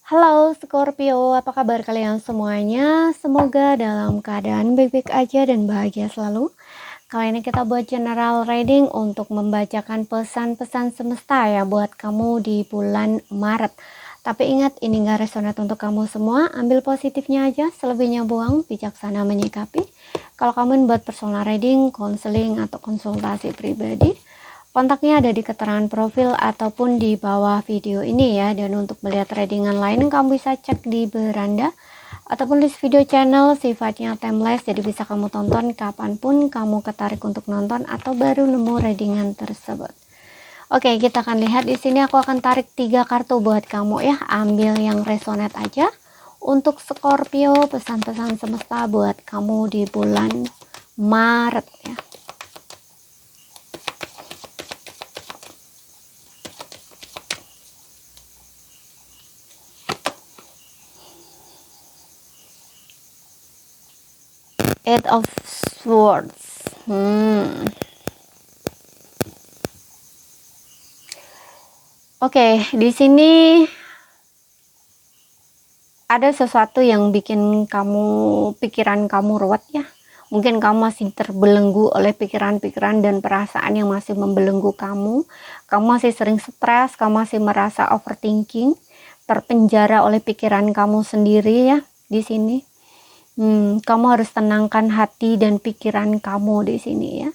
Halo Scorpio, apa kabar kalian semuanya? Semoga dalam keadaan baik-baik aja dan bahagia selalu. Kali ini kita buat general reading untuk membacakan pesan-pesan semesta ya buat kamu di bulan Maret. Tapi ingat, ini gak resonate untuk kamu semua. Ambil positifnya aja, selebihnya buang, bijaksana menyikapi. Kalau kamu buat personal reading, konseling, atau konsultasi pribadi, kontaknya ada di keterangan profil ataupun di bawah video ini ya. Dan untuk melihat readingan lain, kamu bisa cek di beranda ataupun list video channel, sifatnya timeless, jadi bisa kamu tonton kapanpun kamu ketarik untuk nonton atau baru nemu readingan tersebut. Oke, kita akan lihat di sini. Aku akan tarik 3 kartu buat kamu ya. Ambil yang resonate aja. Untuk Scorpio, pesan-pesan semesta buat kamu di bulan Maret ya. Eight of Swords. Oke, di sini ada sesuatu yang bikin pikiran kamu ruwet ya. Mungkin kamu masih terbelenggu oleh pikiran-pikiran dan perasaan yang masih membelenggu kamu. Kamu masih sering stres, kamu masih merasa overthinking, terpenjara oleh pikiran kamu sendiri ya di sini. Kamu harus tenangkan hati dan pikiran kamu di sini ya.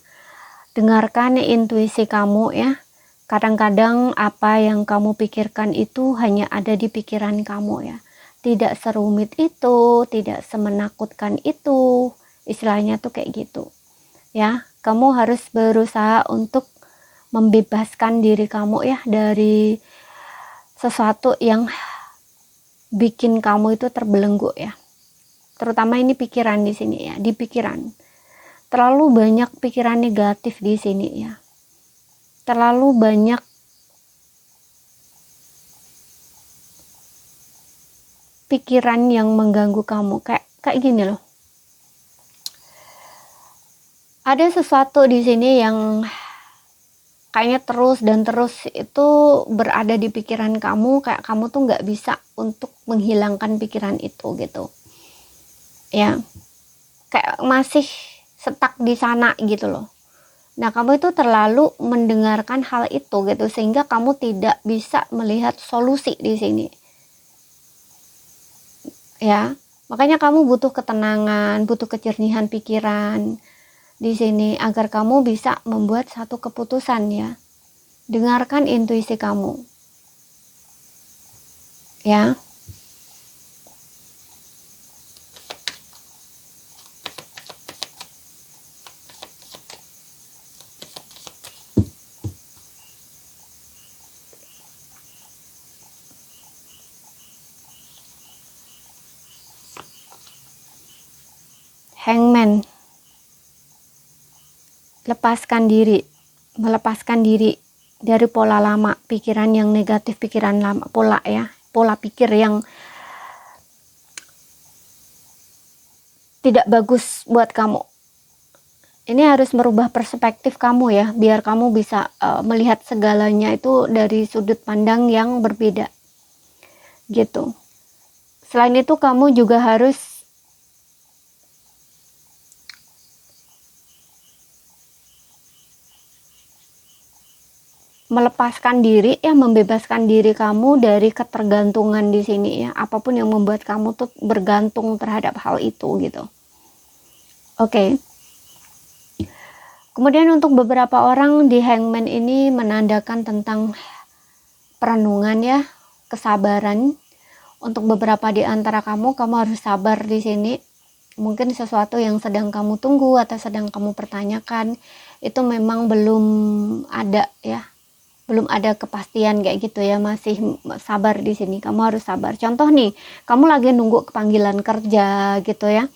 Dengarkan intuisi kamu ya. Kadang-kadang apa yang kamu pikirkan itu hanya ada di pikiran kamu ya. Tidak serumit itu, tidak semenakutkan itu. Istilahnya tuh kayak gitu. Ya, kamu harus berusaha untuk membebaskan diri kamu ya dari sesuatu yang bikin kamu itu terbelenggu ya. Terutama ini pikiran di sini ya, di pikiran. Terlalu banyak pikiran negatif di sini ya. Terlalu banyak pikiran yang mengganggu kamu, kayak gini loh. Ada sesuatu di sini yang kayaknya terus dan terus itu berada di pikiran kamu, kayak kamu tuh nggak bisa untuk menghilangkan pikiran itu gitu ya, kayak masih stuck di sana gitu loh. Nah, kamu itu terlalu mendengarkan hal itu gitu, sehingga kamu tidak bisa melihat solusi di sini. Ya, makanya kamu butuh ketenangan, butuh kejernihan pikiran di sini agar kamu bisa membuat satu keputusan ya. Dengarkan intuisi kamu. Ya. Hangman. Melepaskan diri dari pola lama, pikiran yang negatif, pikiran lama, pola pikir yang tidak bagus buat kamu. Ini harus merubah perspektif kamu ya, biar kamu bisa melihat segalanya itu dari sudut pandang yang berbeda gitu. Selain itu kamu juga harus melepaskan diri ya, membebaskan diri kamu dari ketergantungan di sini ya, apapun yang membuat kamu tuh bergantung terhadap hal itu gitu. Oke. Kemudian untuk beberapa orang di Hangman ini menandakan tentang perenungan ya, kesabaran. Untuk beberapa di antara kamu harus sabar di sini. Mungkin sesuatu yang sedang kamu tunggu atau sedang kamu pertanyakan itu memang belum ada ya. Belum ada kepastian kayak gitu ya, masih sabar di sini. Kamu harus sabar. Contoh nih, kamu lagi nunggu panggilan kerja gitu ya.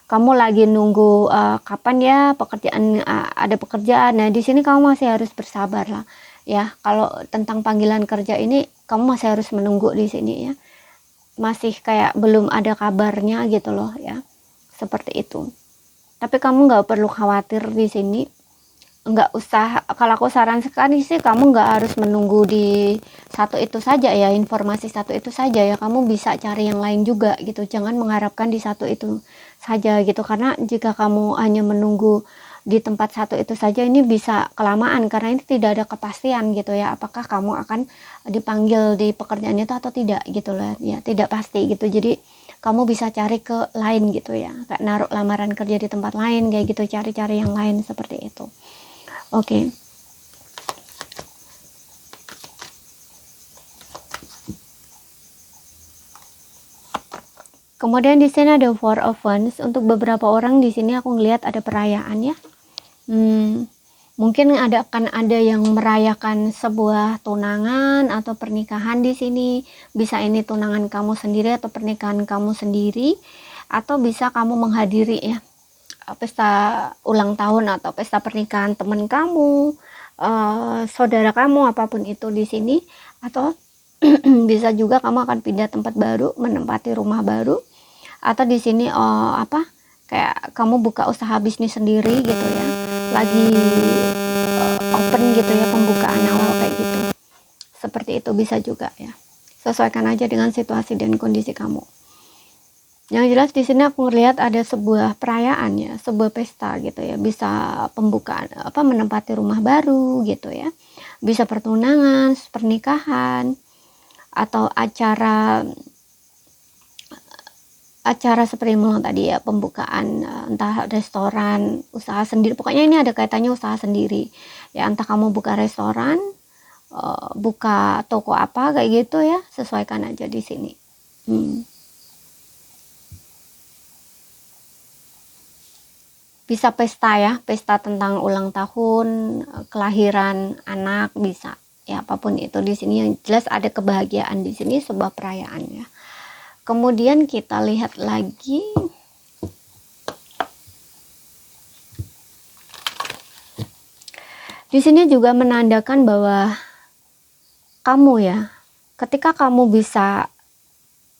Kamu lagi nunggu kapan ya ada pekerjaan. Nah, di sini kamu masih harus bersabar lah ya. Kalau tentang panggilan kerja ini kamu masih harus menunggu di sini ya. Masih kayak belum ada kabarnya gitu loh ya. Seperti itu. Tapi kamu nggak perlu khawatir di sini. nggak usah, kalau aku saran sekali sih kamu nggak harus menunggu di satu itu saja ya, informasi satu itu saja ya, kamu bisa cari yang lain juga gitu, jangan mengharapkan di satu itu saja gitu, karena jika kamu hanya menunggu di tempat satu itu saja ini bisa kelamaan, karena ini tidak ada kepastian gitu ya, apakah kamu akan dipanggil di pekerjaan itu atau tidak gitu lah ya, tidak pasti gitu. Jadi kamu bisa cari ke lain gitu ya, kayak naruh lamaran kerja di tempat lain kayak gitu, cari-cari yang lain seperti itu. Oke. Kemudian di sini ada Four of Wands. Untuk beberapa orang di sini aku ngelihat ada perayaan ya. Mungkin akan ada yang merayakan sebuah tunangan atau pernikahan di sini. Bisa ini tunangan kamu sendiri atau pernikahan kamu sendiri, atau bisa kamu menghadiri ya pesta ulang tahun atau pesta pernikahan teman kamu, saudara kamu, apapun itu di sini. Atau bisa juga kamu akan pindah tempat baru, menempati rumah baru, atau di sini kayak kamu buka usaha bisnis sendiri gitu ya, lagi open gitu ya, pembukaan awal kayak gitu. Seperti itu bisa juga ya. Sesuaikan aja dengan situasi dan kondisi kamu. Yang jelas di sini aku ngelihat ada sebuah perayaan ya, sebuah pesta gitu ya, bisa pembukaan menempati rumah baru gitu ya, bisa pertunangan, pernikahan, atau acara seperti yang tadi ya, pembukaan entah restoran, usaha sendiri, pokoknya ini ada kaitannya usaha sendiri ya, entah kamu buka restoran, buka toko apa kayak gitu ya, sesuaikan aja di sini. Bisa pesta ya, pesta tentang ulang tahun, kelahiran anak, bisa ya, apapun itu di sini. Yang jelas ada kebahagiaan di sini, sebuah perayaan ya. Kemudian kita lihat lagi, di sini juga menandakan bahwa kamu ya, ketika kamu bisa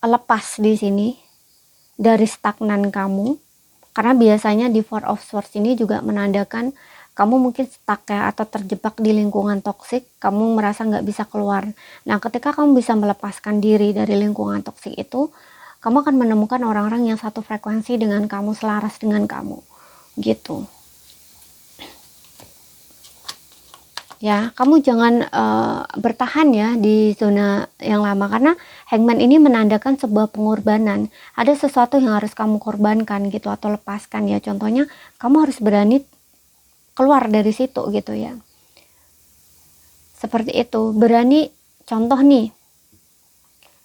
lepas di sini dari stagnan kamu, karena biasanya di Four of Swords ini juga menandakan kamu mungkin stuck ya, atau terjebak di lingkungan toksik, kamu merasa nggak bisa keluar. Nah, ketika kamu bisa melepaskan diri dari lingkungan toksik itu, kamu akan menemukan orang-orang yang satu frekuensi dengan kamu, selaras dengan kamu, gitu. Ya, kamu jangan bertahan ya di zona yang lama, karena Hangman ini menandakan sebuah pengorbanan. Ada sesuatu yang harus kamu korbankan gitu, atau lepaskan ya. Contohnya, kamu harus berani keluar dari situ gitu ya. Seperti itu, berani. Contoh nih,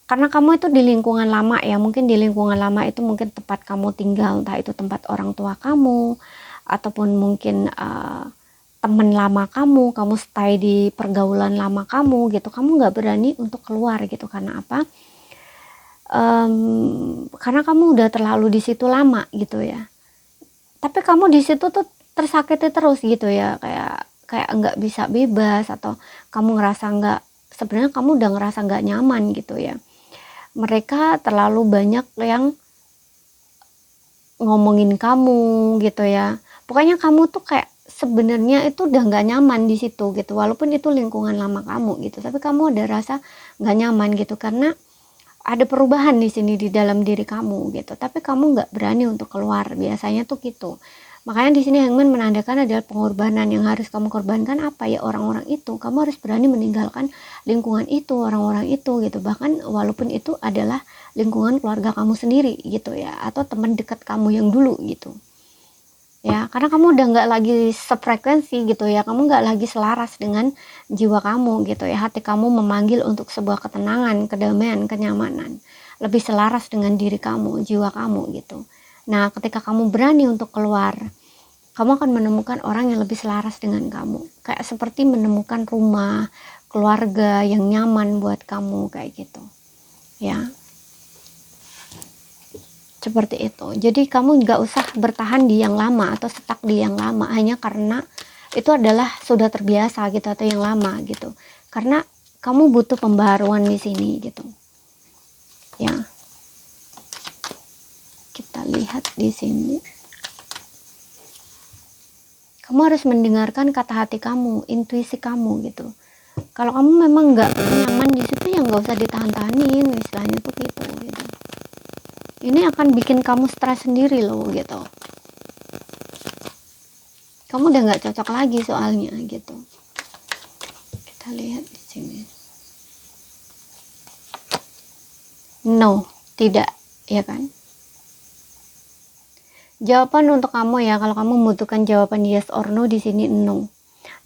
karena kamu itu di lingkungan lama ya, mungkin di lingkungan lama itu mungkin tempat kamu tinggal, entah itu tempat orang tua kamu, ataupun mungkin teman lama kamu stay di pergaulan lama kamu gitu, kamu nggak berani untuk keluar gitu. Karena apa? Karena kamu udah terlalu di situ lama gitu ya. Tapi kamu di situ tuh tersakiti terus gitu ya, kayak nggak bisa bebas, atau kamu ngerasa nggak, sebenarnya kamu udah ngerasa nggak nyaman gitu ya. Mereka terlalu banyak yang ngomongin kamu gitu ya. Pokoknya kamu tuh kayak sebenarnya itu udah nggak nyaman di situ gitu, walaupun itu lingkungan lama kamu gitu, tapi kamu ada rasa nggak nyaman gitu, karena ada perubahan di sini di dalam diri kamu gitu, tapi kamu nggak berani untuk keluar, biasanya tuh gitu. Makanya di sini Hangman menandakan adalah pengorbanan yang harus kamu korbankan. Apa ya? Orang-orang itu, kamu harus berani meninggalkan lingkungan itu, orang-orang itu gitu, bahkan walaupun itu adalah lingkungan keluarga kamu sendiri gitu ya, atau teman dekat kamu yang dulu gitu ya, karena kamu udah nggak lagi sefrekuensi gitu ya, kamu nggak lagi selaras dengan jiwa kamu gitu ya, hati kamu memanggil untuk sebuah ketenangan, kedamaian, kenyamanan, lebih selaras dengan diri kamu, jiwa kamu gitu. Nah, ketika kamu berani untuk keluar, kamu akan menemukan orang yang lebih selaras dengan kamu, kayak seperti menemukan rumah, keluarga yang nyaman buat kamu kayak gitu ya, seperti itu. Jadi kamu nggak usah bertahan di yang lama atau stuck di yang lama hanya karena itu adalah sudah terbiasa gitu, atau yang lama gitu, karena kamu butuh pembaharuan di sini gitu ya. Kita lihat di sini, Kamu harus mendengarkan kata hati kamu, intuisi kamu gitu. Kalau kamu memang nggak nyaman di situ, ya nggak usah ditahan-tahanin, istilahnya tuh gitu. Ini akan bikin kamu stres sendiri loh gitu. Kamu udah nggak cocok lagi soalnya gitu. Kita lihat di sini. No, tidak, ya kan? Jawaban untuk kamu ya, kalau kamu membutuhkan jawaban yes or no, di sini no.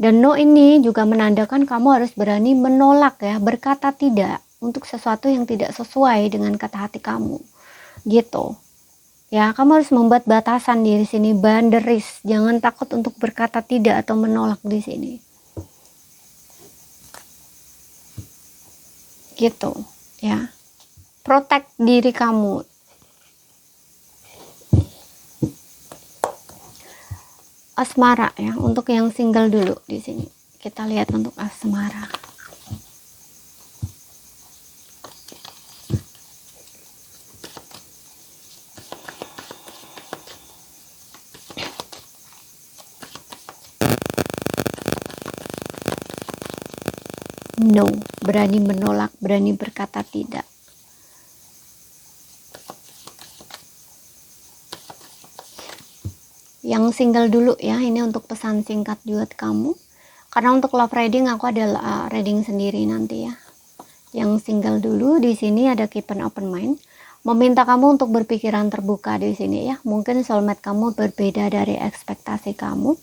Dan no ini juga menandakan kamu harus berani menolak ya, berkata tidak untuk sesuatu yang tidak sesuai dengan kata hati kamu. Gitu. Ya, kamu harus membuat batasan di sini, boundaries. Jangan takut untuk berkata tidak atau menolak di sini. Gitu, ya. Protect diri kamu. Asmara ya, untuk yang single dulu di sini. Kita lihat untuk asmara. No, berani menolak, berani berkata tidak. Yang single dulu ya, ini untuk pesan singkat buat kamu. Karena untuk love reading aku adalah reading sendiri nanti ya. Yang single dulu di sini ada keep an open mind. Meminta kamu untuk berpikiran terbuka di sini ya. Mungkin soulmate kamu berbeda dari ekspektasi kamu.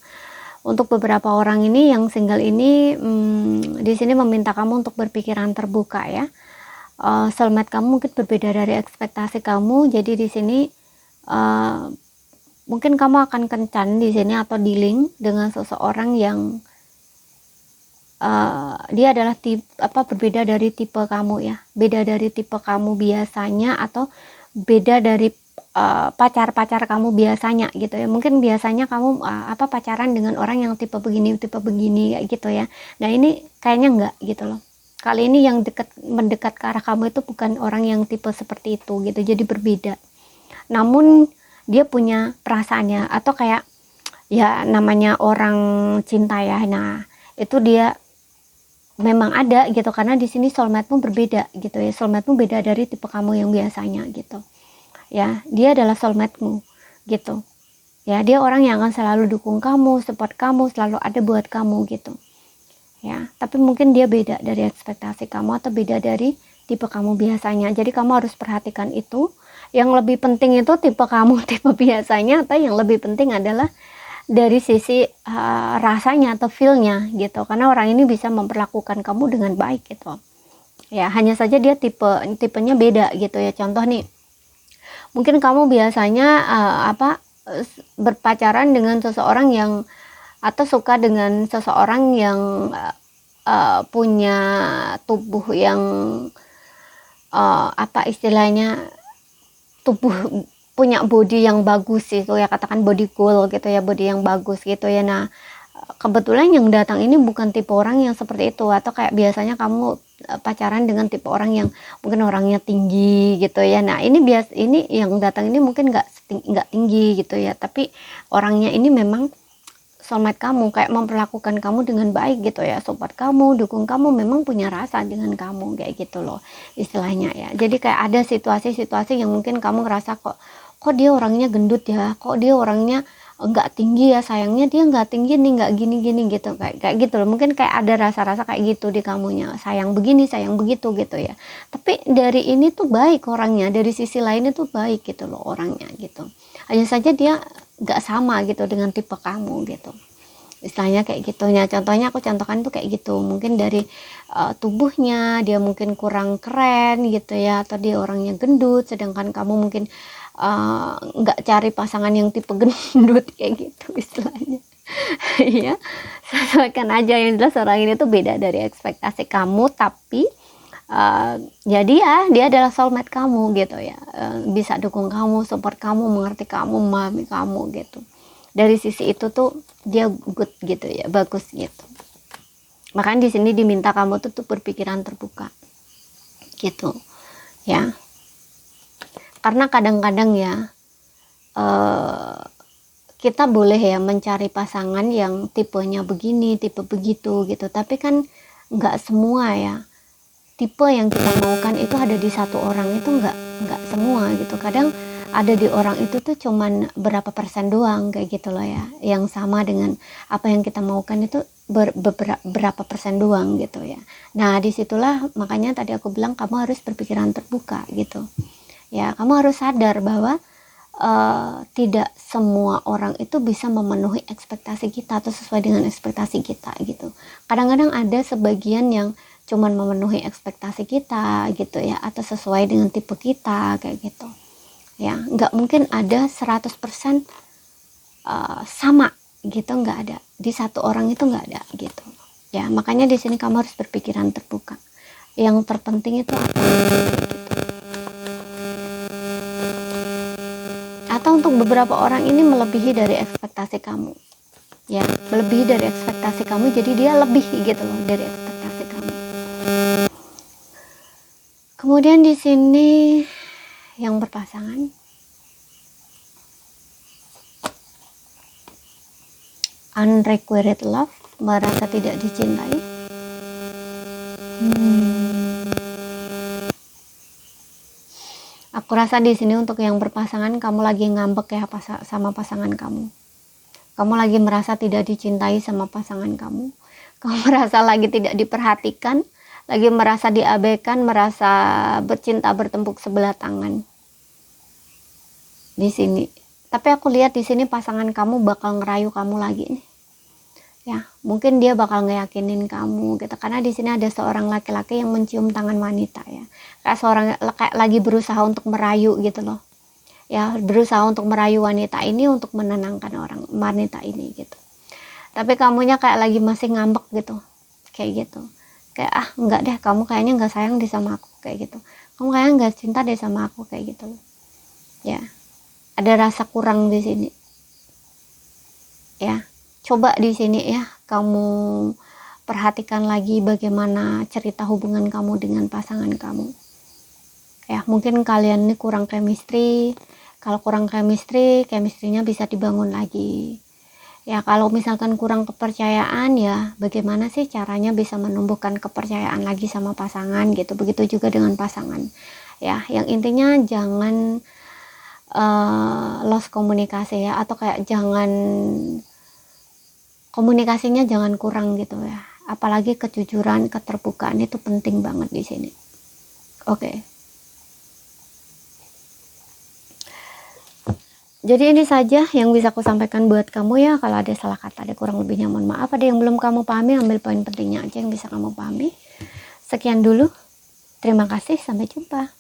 Untuk beberapa orang ini yang single ini di sini meminta kamu untuk berpikiran terbuka ya. Soulmate kamu mungkin berbeda dari ekspektasi kamu. Jadi di sini mungkin kamu akan kencan di sini atau dealing dengan seseorang yang dia adalah berbeda dari tipe kamu ya, beda dari tipe kamu biasanya, atau beda dari pacar-pacar kamu biasanya gitu ya. Mungkin biasanya kamu pacaran dengan orang yang tipe begini kayak gitu ya. Nah ini kayaknya enggak gitu loh. Kali ini yang mendekat ke arah kamu itu bukan orang yang tipe seperti itu gitu, jadi berbeda. Namun dia punya perasaannya, atau kayak ya namanya orang cinta ya. Nah itu dia memang ada gitu, karena di sini soulmate-mu berbeda gitu ya. Soulmate-mu beda dari tipe kamu yang biasanya gitu. Ya, dia adalah soulmate-mu gitu. Ya, dia orang yang akan selalu dukung kamu, support kamu, selalu ada buat kamu gitu. Ya, tapi mungkin dia beda dari ekspektasi kamu atau beda dari tipe kamu biasanya. Jadi kamu harus perhatikan itu. Yang lebih penting itu tipe kamu tipe biasanya, atau yang lebih penting adalah dari sisi rasanya atau feel-nya gitu, karena orang ini bisa memperlakukan kamu dengan baik gitu ya. Hanya saja dia tipenya beda gitu ya. Contoh nih, mungkin kamu biasanya berpacaran dengan seseorang yang, atau suka dengan seseorang yang punya tubuh yang istilahnya tubuh, punya body yang bagus itu ya, katakan body goal gitu ya, body yang bagus gitu ya. Nah kebetulan yang datang ini bukan tipe orang yang seperti itu, atau kayak biasanya kamu pacaran dengan tipe orang yang mungkin orangnya tinggi gitu ya. Nah ini yang datang ini mungkin nggak tinggi gitu ya, tapi orangnya ini memang soulmate kamu, kayak memperlakukan kamu dengan baik gitu ya, support kamu, dukung kamu, memang punya rasa dengan kamu kayak gitu loh istilahnya ya. Jadi kayak ada situasi-situasi yang mungkin kamu ngerasa kok dia orangnya gendut ya, kok dia orangnya nggak tinggi ya, sayangnya dia nggak tinggi nih, nggak gini gitu, kayak gitu loh. Mungkin kayak ada rasa-rasa kayak gitu di kamunya, sayang begini sayang begitu gitu ya. Tapi dari ini tuh baik orangnya, dari sisi lainnya tuh baik gitu loh orangnya gitu. Hanya saja dia nggak sama gitu dengan tipe kamu gitu, istilahnya kayak gitu ya. Contohnya aku contohkan tuh kayak gitu, mungkin dari tubuhnya dia mungkin kurang keren gitu ya, atau dia orangnya gendut, sedangkan kamu mungkin nggak cari pasangan yang tipe gendut kayak gitu istilahnya. Ya sesuaikan aja, yang jelas orang ini tuh beda dari ekspektasi kamu, tapi jadi ya dia adalah soulmate kamu gitu ya. Bisa dukung kamu, support kamu, mengerti kamu, memahami kamu gitu. Dari sisi itu tuh dia good gitu ya, bagus gitu. Makanya di sini diminta kamu tuh berpikiran terbuka gitu ya. Karena kadang-kadang ya kita boleh ya mencari pasangan yang tipenya begini, tipe begitu gitu, tapi kan nggak semua ya tipe yang kita maukan itu ada di satu orang, itu nggak semua gitu. Kadang ada di orang itu tuh cuman berapa persen doang kayak gitu loh ya, yang sama dengan apa yang kita maukan itu berapa persen doang gitu ya. Nah disitulah makanya tadi aku bilang kamu harus berpikiran terbuka gitu ya. Kamu harus sadar bahwa tidak semua orang itu bisa memenuhi ekspektasi kita atau sesuai dengan ekspektasi kita gitu. Kadang-kadang ada sebagian yang cuman memenuhi ekspektasi kita gitu ya, atau sesuai dengan tipe kita kayak gitu ya. Nggak mungkin ada 100% sama gitu, nggak ada. Di satu orang itu nggak ada gitu ya. Makanya di sini kamu harus berpikiran terbuka. Yang terpenting itu apa gitu. Atau untuk beberapa orang ini melebihi dari ekspektasi kamu ya, melebihi dari ekspektasi kamu, jadi dia lebih gitu loh dari ekspektasi kamu. Kemudian di sini yang berpasangan, unrequited love, merasa tidak dicintai. Aku rasa di sini untuk yang berpasangan, kamu lagi ngambek ya sama pasangan kamu. Kamu lagi merasa tidak dicintai sama pasangan kamu. Kamu merasa lagi tidak diperhatikan, lagi merasa diabaikan, merasa bercinta bertepuk sebelah tangan. Di sini. Tapi aku lihat di sini pasangan kamu bakal ngerayu kamu lagi nih. Ya, mungkin dia bakal ngeyakinin kamu gitu, karena di sini ada seorang laki-laki yang mencium tangan wanita ya. Kayak lagi berusaha untuk merayu gitu loh. Ya, berusaha untuk merayu wanita ini untuk menenangkan wanita ini gitu. Tapi kamunya kayak lagi masih ngambek gitu. Kayak gitu. Kayak enggak deh, kamu kayaknya enggak sayang deh sama aku kayak gitu. Kamu kayaknya enggak cinta deh sama aku kayak gitu loh. Ya. Ada rasa kurang di sini. Ya. Coba di sini ya, kamu perhatikan lagi bagaimana cerita hubungan kamu dengan pasangan kamu. Ya, mungkin kalian ini kurang chemistry. Kalau kurang chemistry-nya bisa dibangun lagi. Ya, kalau misalkan kurang kepercayaan ya, bagaimana sih caranya bisa menumbuhkan kepercayaan lagi sama pasangan gitu. Begitu juga dengan pasangan. Ya, yang intinya jangan lost komunikasi ya, atau kayak jangan komunikasinya jangan kurang gitu ya. Apalagi kejujuran, keterbukaan itu penting banget di sini. Oke. Jadi ini saja yang bisa aku sampaikan buat kamu ya. Kalau ada salah kata, ada kurang lebihnya mohon maaf. Ada yang belum kamu pahami, ambil poin pentingnya aja yang bisa kamu pahami. Sekian dulu. Terima kasih, sampai jumpa.